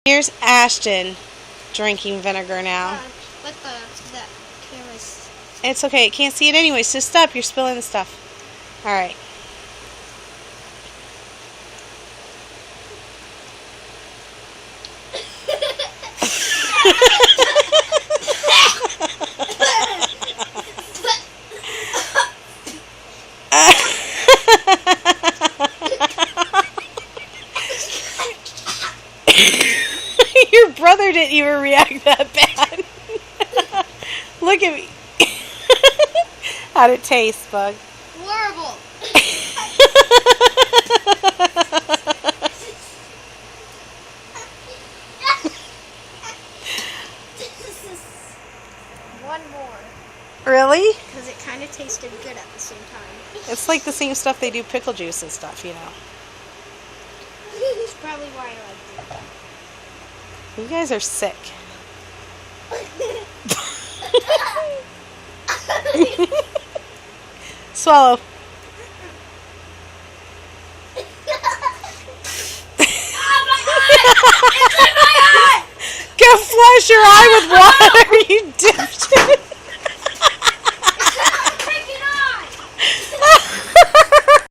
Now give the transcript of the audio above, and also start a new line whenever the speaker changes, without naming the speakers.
Here's Ashton drinking vinegar now.
Let the camera's...
It's okay. It can't see it anyway. So stop. You're spilling the stuff. All right. Your brother didn't even react that bad. Look at me. How'd it taste, Bug?
Horrible. One more.
Really?
Because it kind of tasted good at the same time.
It's like the same stuff they do pickle juice and stuff, you know.
That's probably why I liked
You guys are sick. Swallow. Go flush your eye with water, you dipshit.